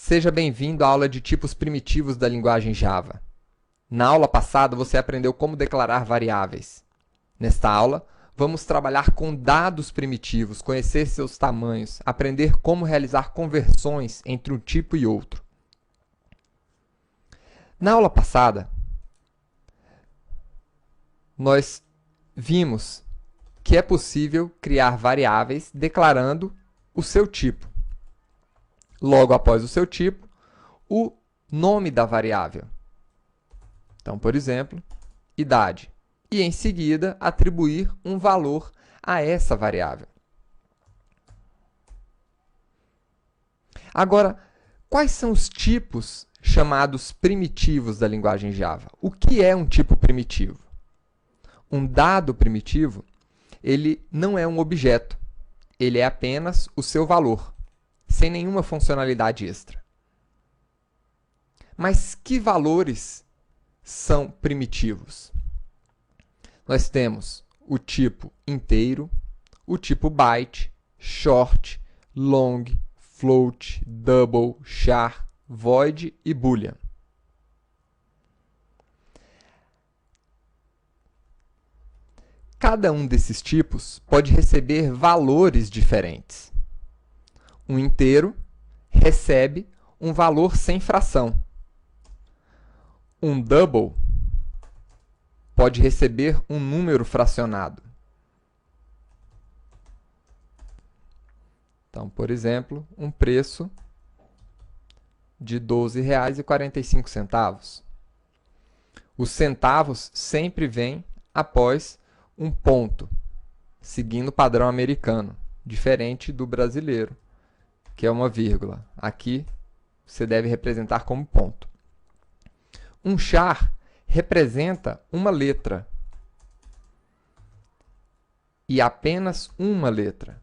Seja bem-vindo à aula de tipos primitivos da linguagem Java. Na aula passada, você aprendeu como declarar variáveis. Nesta aula, vamos trabalhar com dados primitivos, conhecer seus tamanhos, aprender como realizar conversões entre um tipo e outro. Na aula passada, nós vimos que é possível criar variáveis declarando o seu tipo. Logo após o seu tipo, o nome da variável. Então, por exemplo, idade. E, em seguida, atribuir um valor a essa variável. Agora, quais são os tipos chamados primitivos da linguagem Java? O que é um tipo primitivo? Um dado primitivo, ele não é um objeto. Ele é apenas o seu valor, sem nenhuma funcionalidade extra. Mas que valores são primitivos? Nós temos o tipo inteiro, o tipo byte, short, long, float, double, char, void e boolean. Cada um desses tipos pode receber valores diferentes. Um inteiro recebe um valor sem fração. Um double pode receber um número fracionado. Então, por exemplo, um preço de R$ 12,45. Os centavos sempre vêm após um ponto, seguindo o padrão americano, diferente do brasileiro, que é uma vírgula. Aqui, você deve representar como ponto. Um char representa uma letra. E apenas uma letra,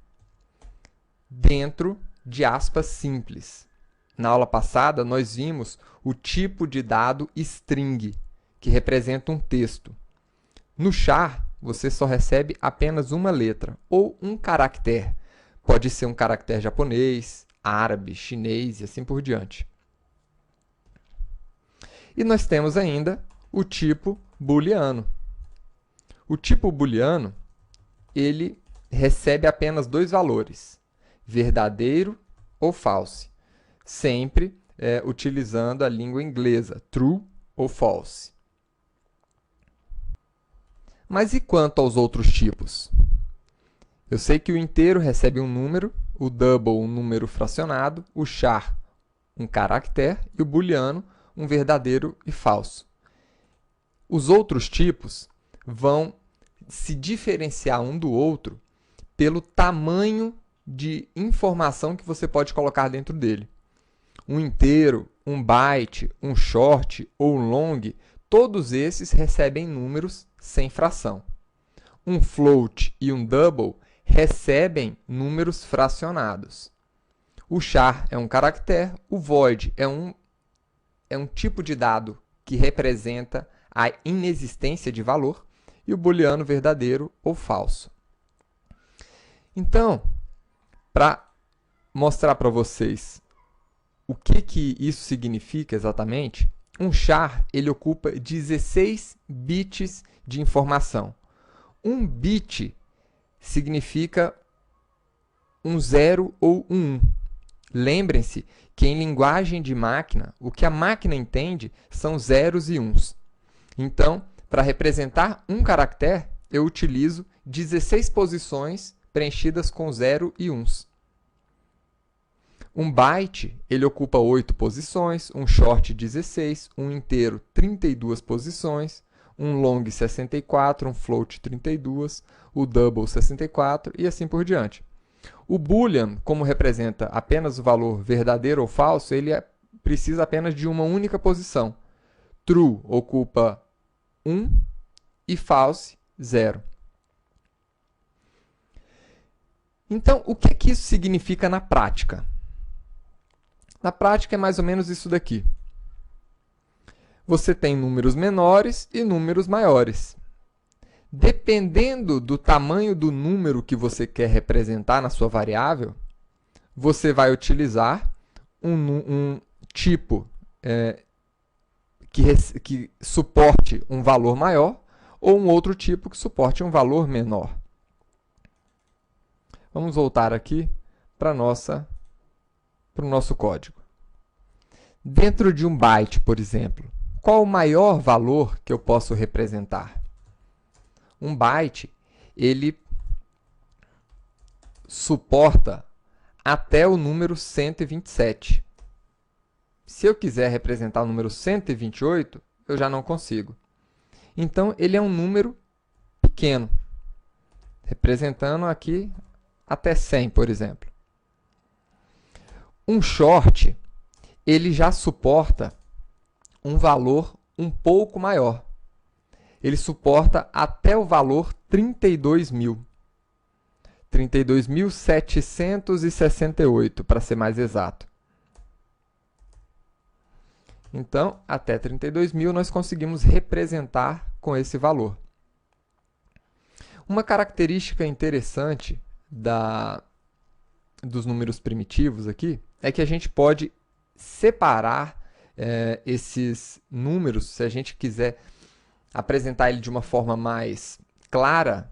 dentro de aspas simples. Na aula passada, nós vimos o tipo de dado string, que representa um texto. No char, você só recebe apenas uma letra, ou um caractere. Pode ser um caractere japonês, árabe, chinês e assim por diante. E nós temos ainda o tipo booleano. O tipo booleano, ele recebe apenas dois valores, verdadeiro ou false, sempre utilizando a língua inglesa, true ou false. Mas e quanto aos outros tipos? Eu sei que o inteiro recebe um número, o double um número fracionado, o char um caractere e o booleano um verdadeiro e falso. Os outros tipos vão se diferenciar um do outro pelo tamanho de informação que você pode colocar dentro dele. Um inteiro, um byte, um short ou um long, todos esses recebem números sem fração. Um float e um double recebem números fracionados. O char é um caractere, o void é um tipo de dado que representa a inexistência de valor, e o booleano verdadeiro ou falso. Então, para mostrar para vocês o que isso significa exatamente, um char ele ocupa 16 bits de informação. Um bit significa um 0 ou um 1. Lembrem-se que em linguagem de máquina, o que a máquina entende são zeros e uns. Então, para representar um caractere, eu utilizo 16 posições preenchidas com 0 e 1s. Um byte ele ocupa 8 posições, um short 16, um inteiro 32 posições, um long 64, um float 32, o double 64 e assim por diante. O boolean, como representa apenas o valor verdadeiro ou falso, ele precisa apenas de uma única posição. True ocupa 1 e false 0. Então, o que isso significa na prática? Na prática é mais ou menos isso daqui. Você tem números menores e números maiores. Dependendo do tamanho do número que você quer representar na sua variável, você vai utilizar tipo que suporte um valor maior ou um outro tipo que suporte um valor menor. Vamos voltar aqui para o nosso código. Dentro de um byte, por exemplo, qual o maior valor que eu posso representar? Um byte, ele suporta até o número 127. Se eu quiser representar o número 128, eu já não consigo. Então, ele é um número pequeno, representando aqui até 100, por exemplo. Um short, ele já suporta um valor um pouco maior. Ele suporta até o valor 32.000. 32.768, para ser mais exato. Então, até 32.000 nós conseguimos representar com esse valor. Uma característica interessante dos números primitivos aqui é que a gente pode separar esses números, se a gente quiser apresentar ele de uma forma mais clara.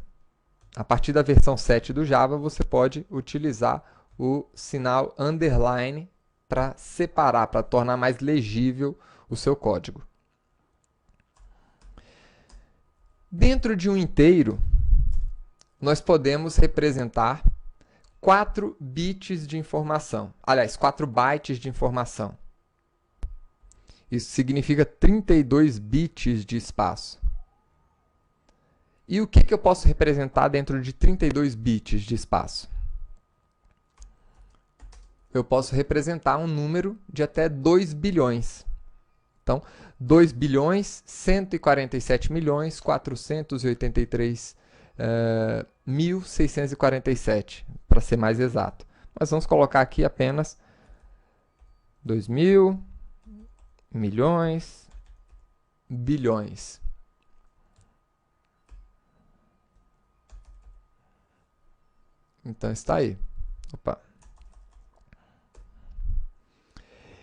A partir da versão 7 do Java, você pode utilizar o sinal underline para separar, para tornar mais legível o seu código. Dentro de um inteiro, nós podemos representar 4 bits de informação. Aliás, 4 bytes de informação. Isso significa 32 bits de espaço. E o que eu posso representar dentro de 32 bits de espaço? Eu posso representar um número de até 2 bilhões. Então, 2 bilhões, 147 milhões, 483.647, para ser mais exato. Mas vamos colocar aqui apenas 2.000, milhões, bilhões. Então, está aí. Opa.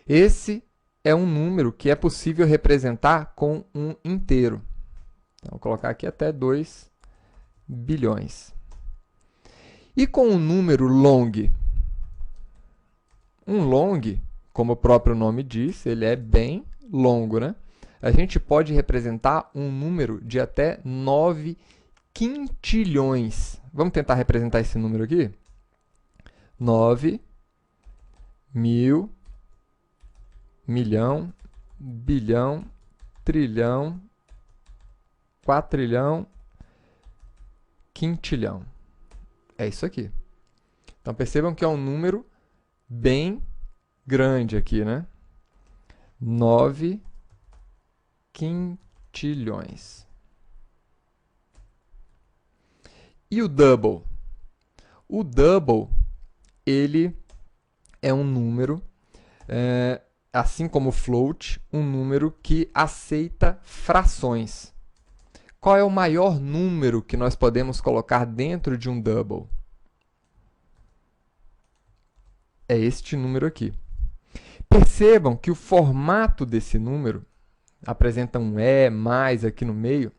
Esse é um número que é possível representar com um inteiro. Então, vou colocar aqui até 2 bilhões. E com o número long? Um long, como o próprio nome diz, ele é bem longo, né? A gente pode representar um número de até 9 quintilhões. Vamos tentar representar esse número aqui? 9 mil, milhão, bilhão, trilhão, quatrilhão, quintilhão. É isso aqui. Então, percebam que é um número bem grande aqui, né? 9 quintilhões. E o double? O double, ele é um número, assim como o float, um número que aceita frações. Qual é o maior número que nós podemos colocar dentro de um double? É este número aqui. Percebam que o formato desse número apresenta um E mais aqui no meio.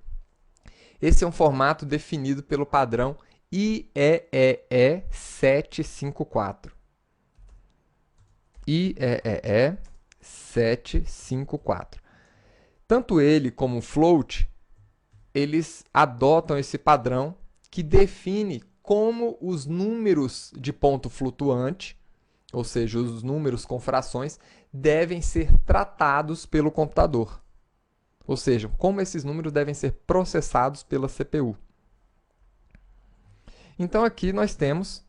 Esse é um formato definido pelo padrão IEEE 754. IEEE 754. Tanto ele como o float, eles adotam esse padrão que define como os números de ponto flutuante, ou seja, os números com frações, devem ser tratados pelo computador. Ou seja, como esses números devem ser processados pela CPU. Então, aqui nós temos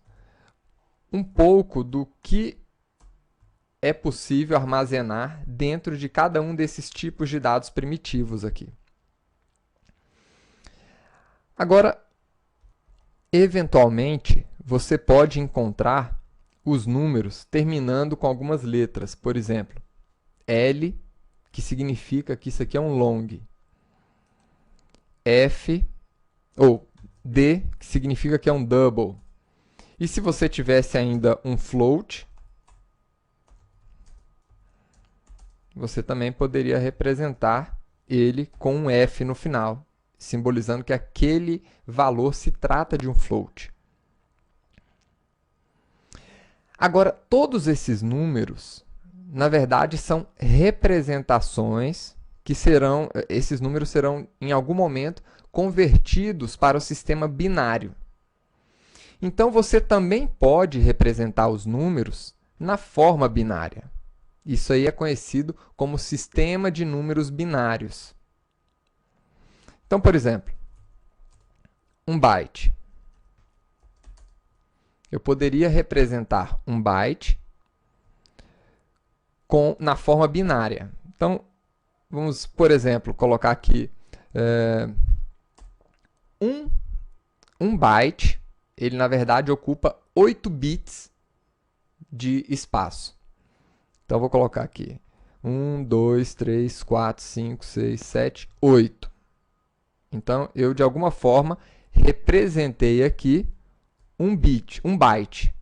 um pouco do que é possível armazenar dentro de cada um desses tipos de dados primitivos aqui. Agora, eventualmente, você pode encontrar os números terminando com algumas letras. Por exemplo, L, que significa que isso aqui é um long. F, ou D, que significa que é um double. E se você tivesse ainda um float, você também poderia representar ele com um F no final, simbolizando que aquele valor se trata de um float. Agora, todos esses números, na verdade, são representações que esses números serão, em algum momento, convertidos para o sistema binário. Então, você também pode representar os números na forma binária. Isso aí é conhecido como sistema de números binários. Então, por exemplo, um byte. Eu poderia representar um byte na forma binária. Então, vamos, por exemplo, colocar aqui um byte, ele na verdade ocupa 8 bits de espaço. Então, vou colocar aqui 1, 2, 3, 4, 5, 6, 7, 8. Então, eu de alguma forma representei aqui um byte.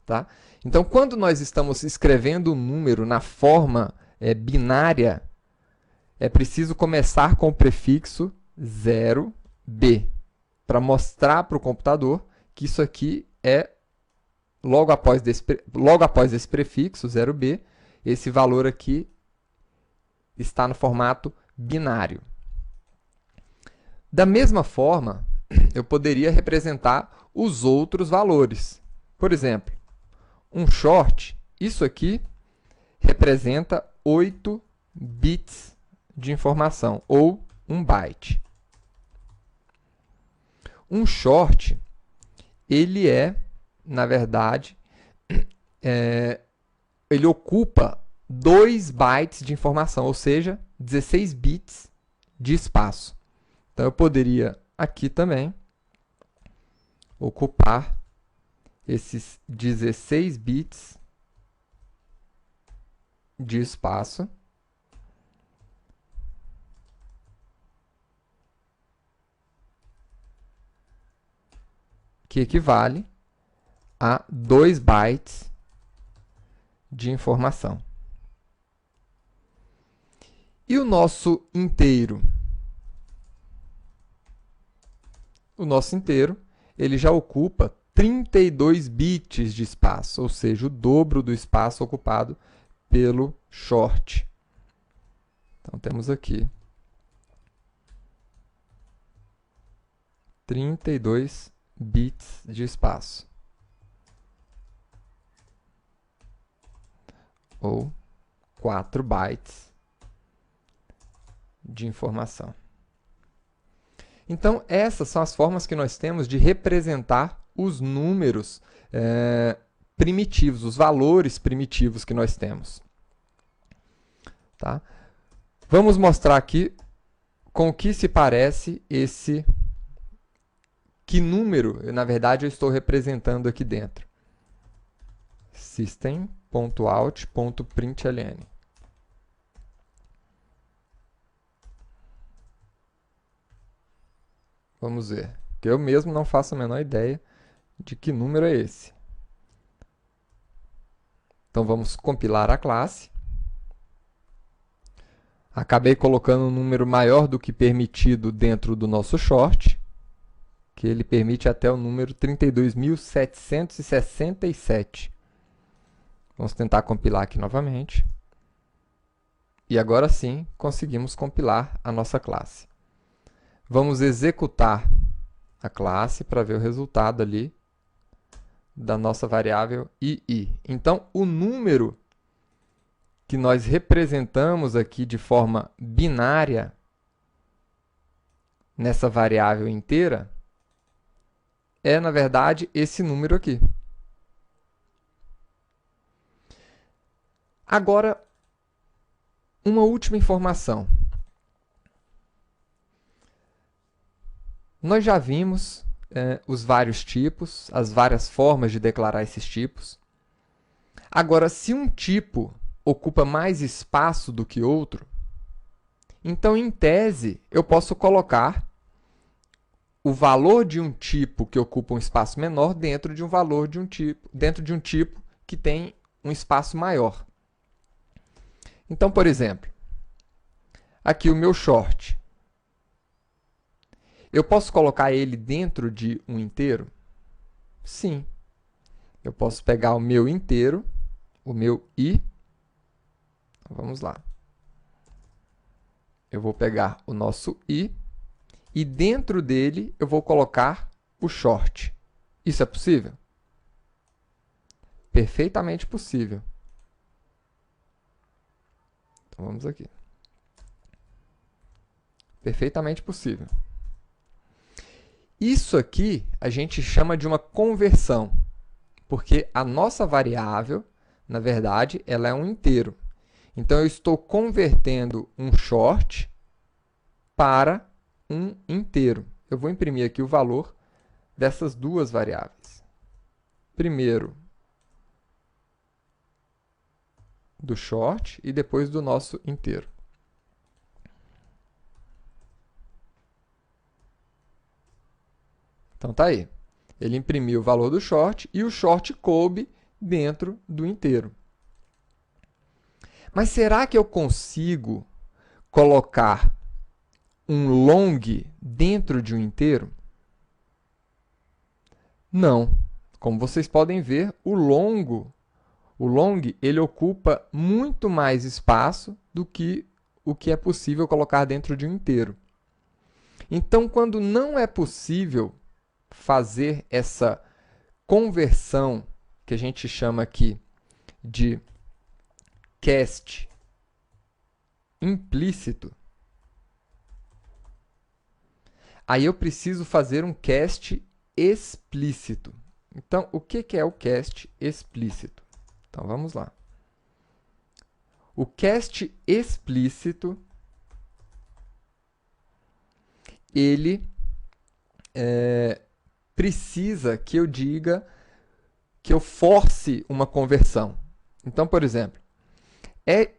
Tá? Então, quando nós estamos escrevendo um número na forma binária, é preciso começar com o prefixo 0b, para mostrar para o computador que isso aqui é, logo após esse prefixo 0b, esse valor aqui está no formato binário. Da mesma forma, eu poderia representar os outros valores. Por exemplo, um short, isso aqui representa 8 bits de informação, ou 1 byte. Um short, ele na verdade, ele ocupa 2 bytes de informação, ou seja, 16 bits de espaço. Então, eu poderia aqui também ocupar esses 16 bits de espaço. Que equivale a 2 bytes de informação. E o nosso inteiro? O nosso inteiro, ele já ocupa 32 bits de espaço, ou seja, o dobro do espaço ocupado pelo short. Então, temos aqui 32 bits de espaço, ou 4 bytes de informação. Então, essas são as formas que nós temos de representar os números primitivos, os valores primitivos que nós temos. Tá? Vamos mostrar aqui com o que se parece que número, na verdade, eu estou representando aqui dentro. System.out.println. Vamos ver, que eu mesmo não faço a menor ideia de que número é esse. Então, vamos compilar a classe. Acabei colocando um número maior do que permitido dentro do nosso short, que ele permite até o número 32.767. Vamos tentar compilar aqui novamente. E agora sim, conseguimos compilar a nossa classe. Vamos executar a classe para ver o resultado ali da nossa variável ii. Então, o número que nós representamos aqui de forma binária nessa variável inteira é, na verdade, esse número aqui. Agora, uma última informação. Nós já vimos os vários tipos, as várias formas de declarar esses tipos. Agora, se um tipo ocupa mais espaço do que outro, então, em tese, eu posso colocar o valor de um tipo que ocupa um espaço menor dentro de um tipo que tem um espaço maior. Então, por exemplo, aqui o meu short. Eu posso colocar ele dentro de um inteiro? Sim. Eu posso pegar o meu inteiro, o meu i. Vamos lá. Eu vou pegar o nosso i e dentro dele eu vou colocar o short. Isso é possível? Perfeitamente possível. Então vamos aqui. Perfeitamente possível. Isso aqui a gente chama de uma conversão, porque a nossa variável, na verdade, ela é um inteiro. Então, eu estou convertendo um short para um inteiro. Eu vou imprimir aqui o valor dessas duas variáveis. Primeiro do short e depois do nosso inteiro. Então, tá aí. Ele imprimiu o valor do short e o short coube dentro do inteiro. Mas será que eu consigo colocar um long dentro de um inteiro? Não. Como vocês podem ver, o long ele ocupa muito mais espaço do que o que é possível colocar dentro de um inteiro. Então, quando não é possível fazer essa conversão, que a gente chama aqui de cast implícito, aí eu preciso fazer um cast explícito. Então, o que é o cast explícito? Então, vamos lá. O cast explícito, ele precisa que eu diga, que eu force uma conversão. Então, por exemplo,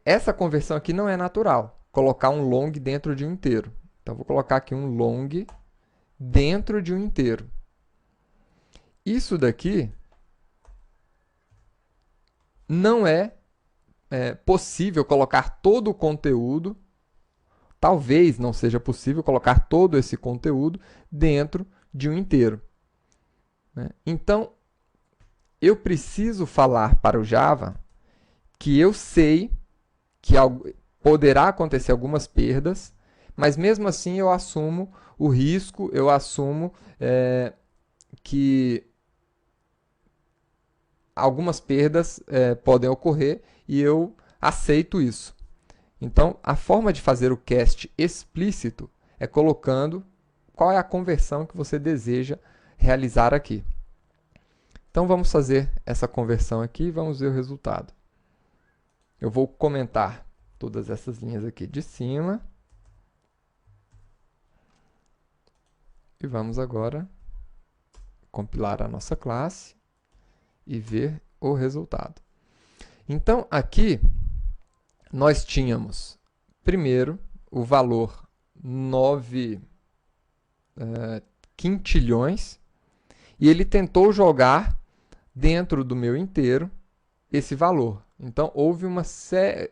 essa conversão aqui não é natural, colocar um long dentro de um inteiro. Então, vou colocar aqui um long dentro de um inteiro. Isso daqui não é possível colocar todo o conteúdo, talvez não seja possível colocar todo esse conteúdo dentro de um inteiro. Né? Então, eu preciso falar para o Java que eu sei que poderá acontecer algumas perdas, mas mesmo assim eu assumo o risco, eu assumo que algumas perdas podem ocorrer e eu aceito isso. Então, a forma de fazer o cast explícito é colocando qual é a conversão que você deseja realizar aqui. Então, vamos fazer essa conversão aqui e vamos ver o resultado. Eu vou comentar todas essas linhas aqui de cima. E vamos agora compilar a nossa classe e ver o resultado. Então, aqui nós tínhamos, primeiro, o valor 9 quintilhões, e ele tentou jogar dentro do meu inteiro esse valor. Então, houve uma série...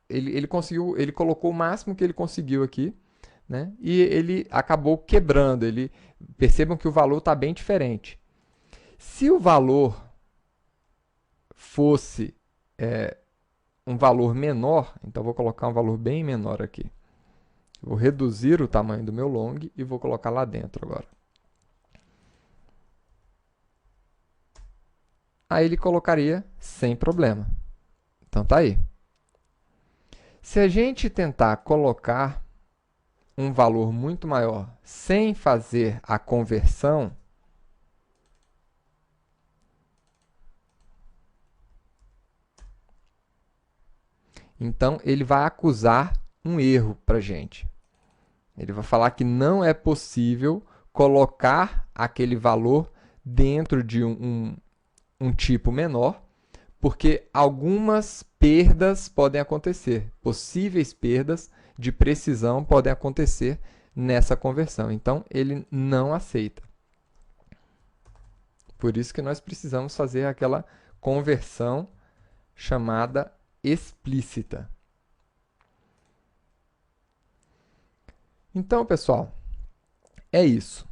Ele colocou o máximo que ele conseguiu aqui, né? E ele acabou quebrando. Percebam que o valor está bem diferente. Se o valor fosse um valor menor, então vou colocar um valor bem menor aqui. Vou reduzir o tamanho do meu long e vou colocar lá dentro agora. Aí ele colocaria sem problema. Então tá aí. Se a gente tentar colocar um valor muito maior sem fazer a conversão, então ele vai acusar um erro para a gente. Ele vai falar que não é possível colocar aquele valor dentro de um tipo menor, porque algumas perdas podem acontecer, possíveis perdas de precisão podem acontecer nessa conversão. Então, ele não aceita. Por isso que nós precisamos fazer aquela conversão chamada explícita. Então, pessoal, é isso.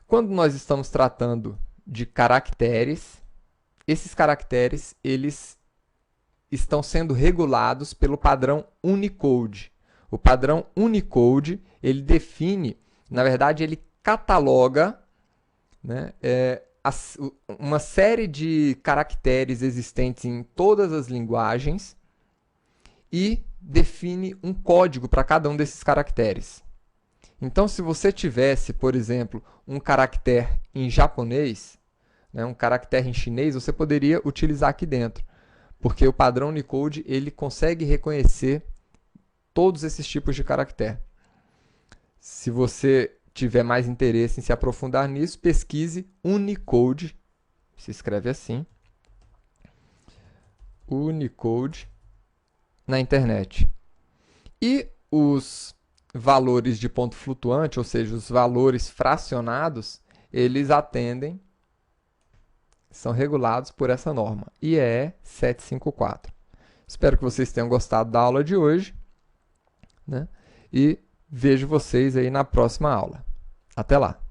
Quando nós estamos tratando de caracteres, esses caracteres eles estão sendo regulados pelo padrão Unicode. O padrão Unicode, ele define, na verdade, ele cataloga, né, uma série de caracteres existentes em todas as linguagens e define um código para cada um desses caracteres. Então, se você tivesse, por exemplo, um caractere em japonês, né, um caractere em chinês, você poderia utilizar aqui dentro, porque o padrão Unicode ele consegue reconhecer todos esses tipos de caractere. Se você tiver mais interesse em se aprofundar nisso, pesquise Unicode, se escreve assim, Unicode, na internet. E os valores de ponto flutuante, ou seja, os valores fracionados, eles atendem, são regulados por essa norma, IEE 754. Espero que vocês tenham gostado da aula de hoje, né? E vejo vocês aí na próxima aula. Até lá!